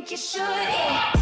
think you should. Yeah.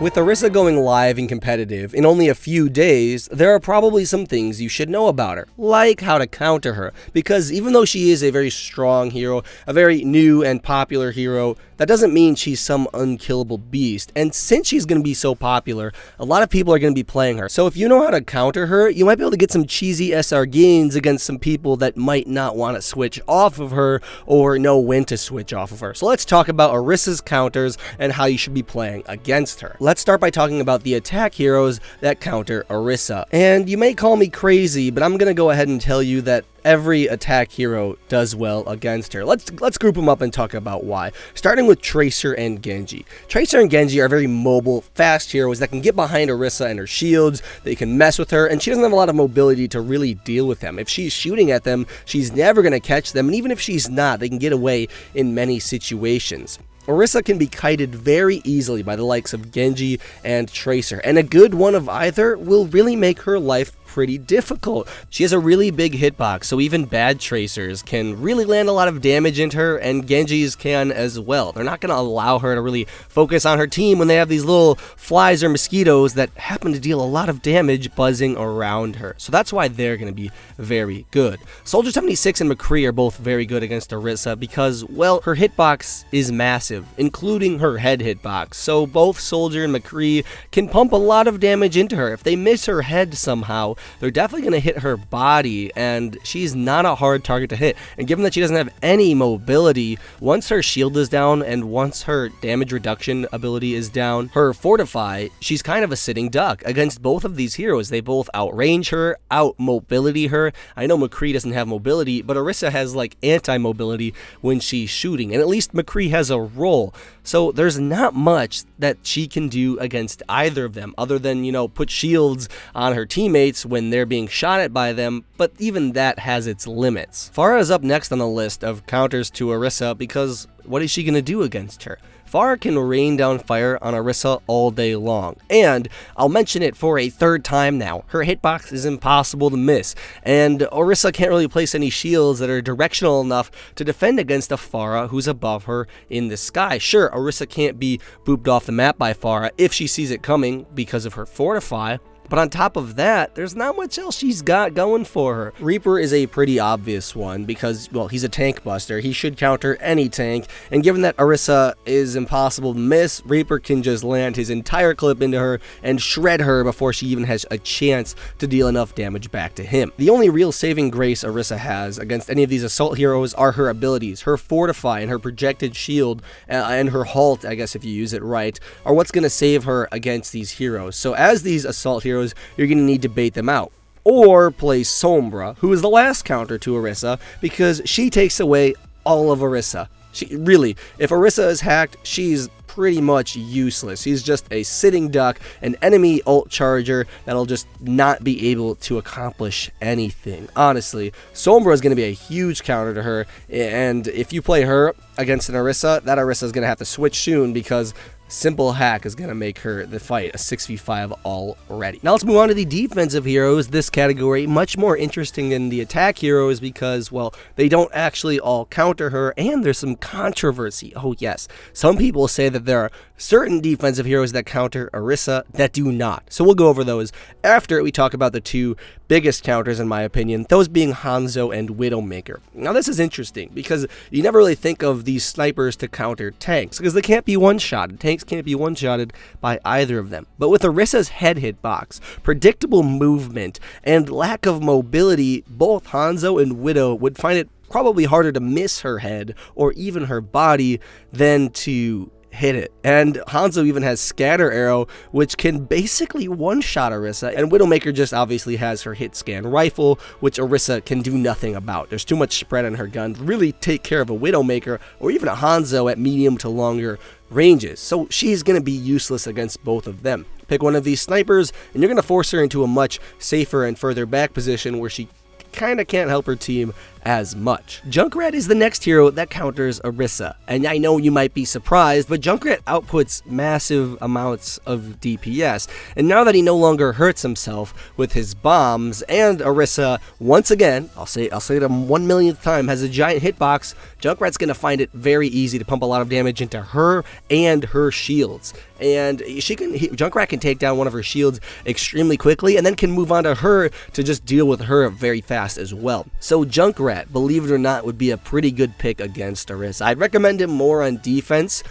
With Orisa going live and competitive in only a few days, there are probably some things you should know about her, like how to counter her, because even though she is a very strong hero, a very new and popular hero, that doesn't mean she's some unkillable beast, and since she's going to be so popular, a lot of people are going to be playing her. So if you know how to counter her, you might be able to get some cheesy SR gains against some people that might not want to switch off of her or know when to switch off of her. So let's talk about Orisa's counters and how you should be playing against her. Let's start by talking about the attack heroes that counter Orisa. And you may call me crazy, but I'm going to go ahead and tell you that every attack hero does well against her. Let's group them up and talk about why. Starting with Tracer and Genji. Tracer and Genji are very mobile, fast heroes that can get behind Orisa and her shields. They can mess with her, and she doesn't have a lot of mobility to really deal with them. If she's shooting at them, she's never going to catch them, and even if she's not, they can get away in many situations. Orisa can be kited very easily by the likes of Genji and Tracer, and a good one of either will really make her life pretty difficult. She has a really big hitbox, so even bad Tracers can really land a lot of damage into her, and Genji's can as well. They're not going to allow her to really focus on her team when they have these little flies or mosquitoes that happen to deal a lot of damage buzzing around her. So that's why they're going to be very good. Soldier 76 and McCree are both very good against Orisa because, well, her hitbox is massive, including her head hitbox. So both Soldier and McCree can pump a lot of damage into her. If they miss her head somehow, they're definitely going to hit her body, and she's not a hard target to hit. And given that she doesn't have any mobility, once her shield is down and once her damage reduction ability is down, her Fortify, she's kind of a sitting duck against both of these heroes. They both outrange her, out-mobility her. I know McCree doesn't have mobility, but Orisa has like anti-mobility when she's shooting, and at least McCree has a roll. So there's not much that she can do against either of them other than, you know, put shields on her teammates when they're being shot at by them, but even that has its limits. PHARAH is up next on the list of counters to Orisa because what is she going to do against her? PHARAH can rain down fire on Orisa all day long, and I'll mention it for a third time now, her hitbox is impossible to miss, and Orisa can't really place any shields that are directional enough to defend against a PHARAH who's above her in the sky. Sure, Orisa can't be booped off the map by PHARAH if she sees it coming because of her Fortify, but on top of that, there's not much else she's got going for her. Reaper is a pretty obvious one because, well, he's a tank buster. He should counter any tank, and given that Orisa is impossible to miss, Reaper can just land his entire clip into her and shred her before she even has a chance to deal enough damage back to him. The only real saving grace Orisa has against any of these assault heroes are her abilities. Her Fortify and her projected shield and her halt, I guess if you use it right, are what's going to save her against these heroes. So as these assault heroes, you're going to need to bait them out. Or play SOMBRA, who is the last counter to Orisa, because she takes away all of Orisa. Really, if Orisa is hacked, she's pretty much useless. He's just a sitting duck, an enemy ult charger that'll just not be able to accomplish anything. Honestly, SOMBRA is going to be a huge counter to her, and if you play her against an Orisa, that Orisa is going to have to switch soon because simple hack is going to make her the fight a 6v5 already. Now let's move on to the defensive heroes. This category much more interesting than the attack heroes because, well, they don't actually all counter her, and there's some controversy. Oh yes, some people say that there are certain defensive heroes that counter Orisa that do not. So we'll go over those after we talk about the two biggest counters in my opinion, those being Hanzo and Widowmaker. Now this is interesting because you never really think of these snipers to counter tanks because they can't be one-shotted. Tanks can't be one-shotted by either of them. But with Orisa's head hitbox, predictable movement, and lack of mobility, both Hanzo and Widow would find it probably harder to miss her head or even her body than to hit it. And Hanzo even has Scatter Arrow, which can basically one-shot Orisa, and Widowmaker just obviously has her hit scan rifle, which Orisa can do nothing about. There's too much spread on her gun to really take care of a Widowmaker or even a Hanzo at medium to longer ranges, so she's going to be useless against both of them. Pick one of these snipers, and you're going to force her into a much safer and further back position where she kind of can't help her team as much. Junkrat is the next hero that counters Orisa, and I know you might be surprised, but Junkrat outputs massive amounts of DPS, and now that he no longer hurts himself with his bombs, and Orisa, once again, I'll say it a 1,000,000th time, has a giant hitbox, Junkrat's gonna find it very easy to pump a lot of damage into her and her shields. And Junkrat can take down one of her shields extremely quickly and then can move on to her to just deal with her very fast as well. So Junkrat, believe it or not, would be a pretty good pick against Orisa. I'd recommend him more on defense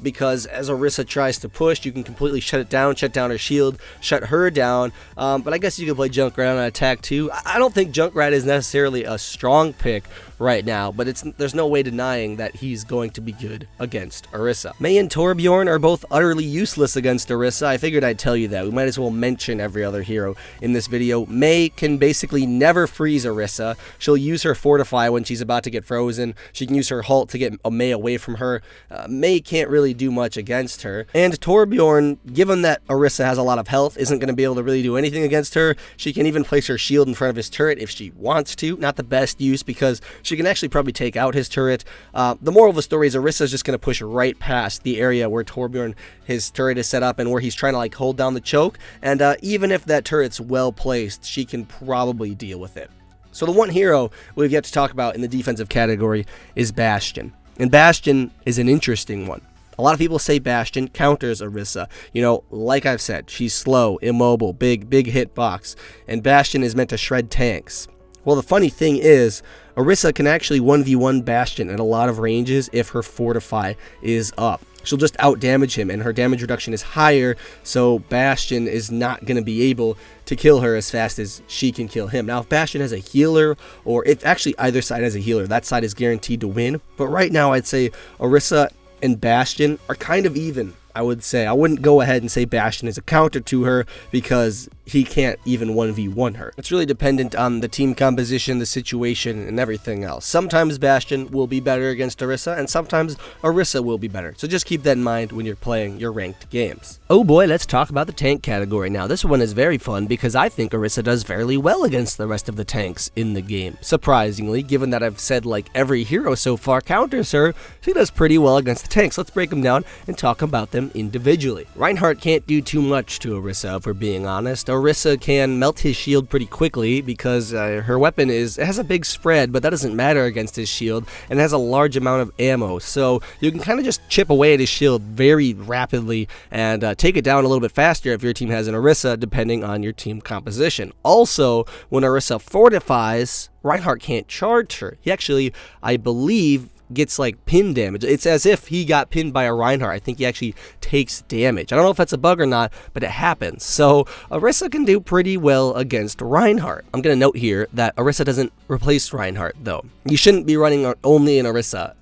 because as Orisa tries to push, you can completely shut down her shield, shut her down. But I guess you could play Junkrat on attack too. I don't think Junkrat is necessarily a strong pick right now, but there's no way denying that he's going to be good against Orisa. Mei and Torbjorn are both utterly useless against Orisa. I figured I'd tell you that. We might as well mention every other hero in this video. Mei can basically never freeze Orisa. She'll use her Fortify when she's about to get frozen. She can use her Halt to get Mei away from her. Mei can't really do much against her. And Torbjorn, given that Orisa has a lot of health, isn't going to be able to really do anything against her. She can even place her shield in front of his turret if she wants to. Not the best use because she can actually probably take out his turret. The moral of the story is Orisa is just going to push right past the area where Torbjorn, his turret is set up and where he's trying to like hold down the choke. And even if that turret's well placed, she can probably deal with it. So the one hero we've yet to talk about in the defensive category is Bastion. And Bastion is an interesting one. A lot of people say Bastion counters Orisa. You know, like I've said, she's slow, immobile, big hitbox. And Bastion is meant to shred tanks. Well, the funny thing is, Orisa can actually 1v1 Bastion at a lot of ranges if her Fortify is up. She'll just outdamage him, and her damage reduction is higher, so Bastion is not going to be able to kill her as fast as she can kill him. Now, if Bastion has a healer, or if actually either side has a healer, that side is guaranteed to win. But right now, I'd say Orisa and Bastion are kind of even. I would say I wouldn't go ahead and say Bastion is a counter to her because he can't even 1v1 her. It's really dependent on the team composition, the situation, and everything else. Sometimes Bastion will be better against Orisa, and sometimes Orisa will be better. So just keep that in mind when you're playing your ranked games. Oh boy, let's talk about the tank category now. This one is very fun because I think Orisa does fairly well against the rest of the tanks in the game. Surprisingly, given that I've said like every hero so far counters her, she does pretty well against the tanks. Let's break them down and talk about them individually. REINHARDT can't do too much to Orisa, if we're being honest. Orisa can melt his shield pretty quickly because her weapon has a big spread, but that doesn't matter against his shield, and it has a large amount of ammo, so you can kind of just chip away at his shield very rapidly and take it down a little bit faster if your team has an Orisa, depending on your team composition. Also, when Orisa fortifies, REINHARDT can't charge her. He actually, I believe, gets like pin damage. It's as if he got pinned by a REINHARDT. I think he actually takes damage. I don't know if that's a bug or not, but it happens. So Orisa can do pretty well against REINHARDT. I'm going to note here that Orisa doesn't replace REINHARDT though. You shouldn't be running only an Orisa.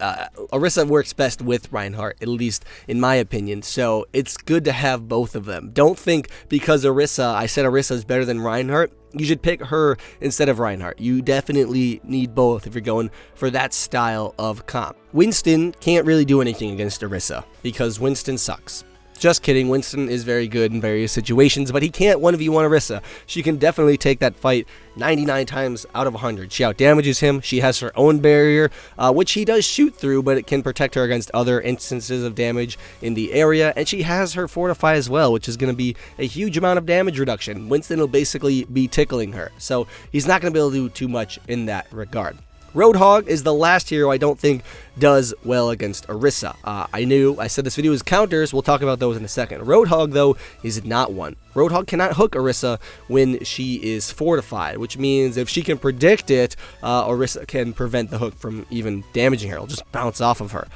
Orisa works best with REINHARDT, at least in my opinion. So it's good to have both of them. Don't think because I said Orisa is better than REINHARDT, you should pick her instead of REINHARDT. You definitely need both if you're going for that style of comp. Winston can't really do anything against Orisa because Winston sucks. Just kidding, Winston is very good in various situations, but he can't 1v1 Orisa. She can definitely take that fight 99 times out of 100. She outdamages him, she has her own barrier, which he does shoot through, but it can protect her against other instances of damage in the area, and she has her Fortify as well, which is going to be a huge amount of damage reduction. Winston will basically be tickling her, so he's not going to be able to do too much in that regard. ROADHOG is the last hero I don't think does well against Orisa. I said this video is counters, we'll talk about those in a second. ROADHOG, though, is not one. ROADHOG cannot hook Orisa when she is fortified, which means if she can predict it, Orisa can prevent the hook from even damaging her. It'll just bounce off of her.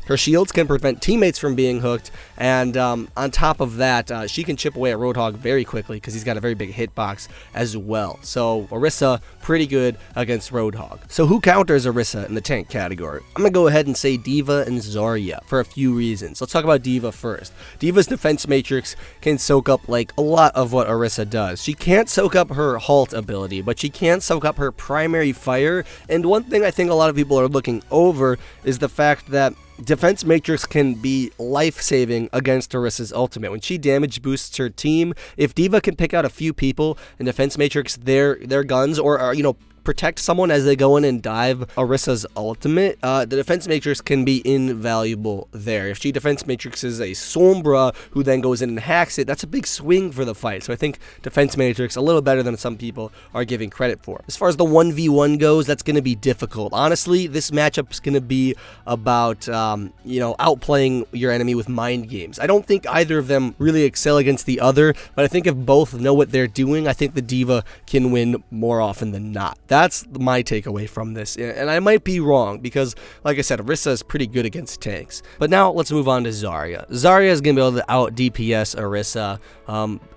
Her shields can prevent teammates from being hooked, and on top of that, she can chip away at ROADHOG very quickly because he's got a very big hitbox as well. So Orisa, pretty good against ROADHOG. So who counters Orisa in the tank category? I'm going to go ahead and say D.VA and ZARYA for a few reasons. Let's talk about D.VA first. D.VA's defense matrix can soak up like a lot of what Orisa does. She can't soak up her Halt ability, but she can soak up her primary fire, and one thing I think a lot of people are looking over is the fact that defense matrix can be life-saving against Orisa's ultimate. When she damage boosts her team, if D.VA can pick out a few people and defense matrix their guns, or protect someone as they go in and dive Orisa's ultimate, the defense matrix can be invaluable there. If she defense matrixes a Sombra who then goes in and hacks it, that's a big swing for the fight. So I think defense matrix a little better than some people are giving credit for. As far as the 1v1 goes, that's going to be difficult. Honestly, this matchup is going to be about, outplaying your enemy with mind games. I don't think either of them really excel against the other, but I think if both know what they're doing, I think the D.Va can win more often than not. That's my takeaway from this, and I might be wrong because, like I said, Orisa is pretty good against tanks. But now let's move on to Zarya. Zarya is going to be able to out DPS Orisa,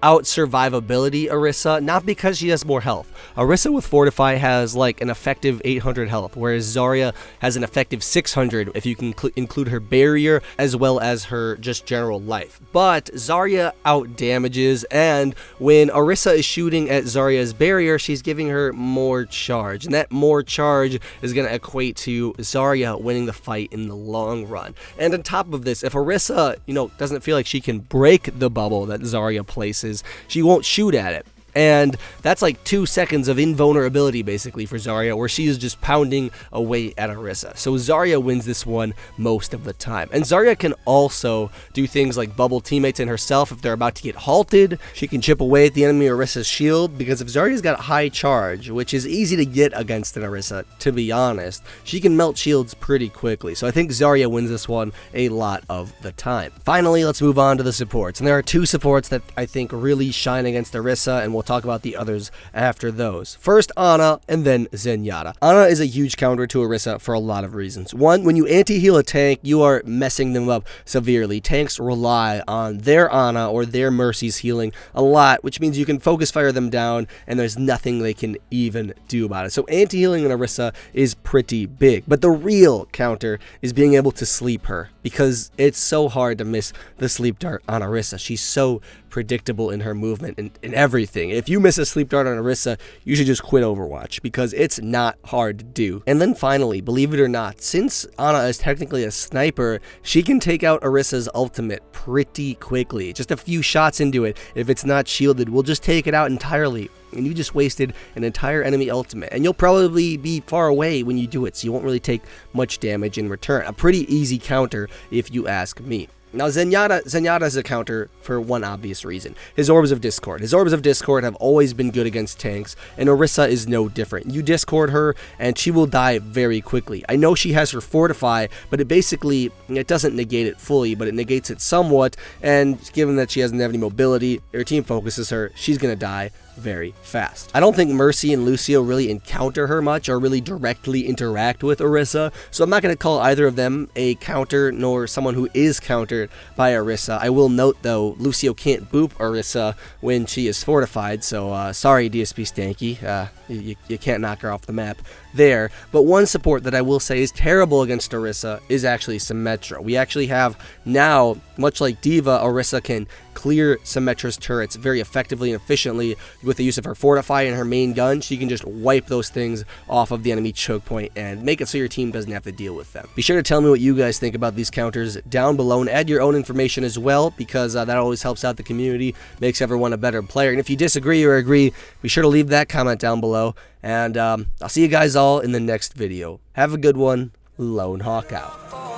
out survivability Orisa, not because she has more health. Orisa with Fortify has like an effective 800 health, whereas Zarya has an effective 600 if you can include her barrier as well as her just general life. But Zarya out damages, and when Orisa is shooting at Zarya's barrier, she's giving her more charge, and that more charge is going to equate to Zarya winning the fight in the long run. And on top of this, if Orisa, doesn't feel like she can break the bubble that Zarya places, she won't shoot at it. And that's like 2 seconds of invulnerability basically for Zarya, where she is just pounding away at Orisa. So Zarya wins this one most of the time. And Zarya can also do things like bubble teammates and herself if they're about to get halted. She can chip away at the enemy Orisa's shield, because if Zarya's got high charge, which is easy to get against an Orisa, to be honest, she can melt shields pretty quickly. So I think Zarya wins this one a lot of the time. Finally, let's move on to the supports. And there are 2 supports that I think really shine against Orisa, and we'll talk about the others after those. First, Ana, and then Zenyatta. Ana is a huge counter to Orisa for a lot of reasons. One, when you anti-heal a tank, you are messing them up severely. Tanks rely on their Ana or their Mercy's healing a lot, which means you can focus fire them down, and there's nothing they can even do about it. So anti-healing in Orisa is pretty big. But the real counter is being able to sleep her, because it's so hard to miss the sleep dart on Orisa. She's so predictable in her movement and everything. If you miss a sleep dart on Orisa, you should just quit Overwatch, because it's not hard to do. And then finally, believe it or not, since Ana is technically a sniper, she can take out Orisa's ultimate pretty quickly. Just a few shots into it, if it's not shielded, will just take it out entirely. And you just wasted an entire enemy ultimate. And you'll probably be far away when you do it, so you won't really take much damage in return. A pretty easy counter, if you ask me. Now, Zenyatta is a counter for one obvious reason. His Orbs of Discord. His Orbs of Discord have always been good against tanks, and Orisa is no different. You Discord her, and she will die very quickly. I know she has her Fortify, but it doesn't negate it fully, but it negates it somewhat, and given that she doesn't have any mobility, her team focuses her, she's gonna die very fast. I don't think Mercy and Lucio really encounter her much or really directly interact with Orisa, so I'm not going to call either of them a counter nor someone who is countered by Orisa. I will note though, Lucio can't boop Orisa when she is fortified, so sorry DSP Stanky, you can't knock her off the map there. But one support that I will say is terrible against Orisa is actually SYMMETRA. We actually have now, much like D.Va, Orisa can clear SYMMETRA's turrets very effectively and efficiently with the use of her Fortify and her main gun. She can just wipe those things off of the enemy choke point and make it so your team doesn't have to deal with them. Be sure to tell me what you guys think about these counters down below, and add your own information as well, because that always helps out the community, makes everyone a better player. And if you disagree or agree, be sure to leave that comment down below, and I'll see you guys all in the next video. Have a good one. Lone Hawk out.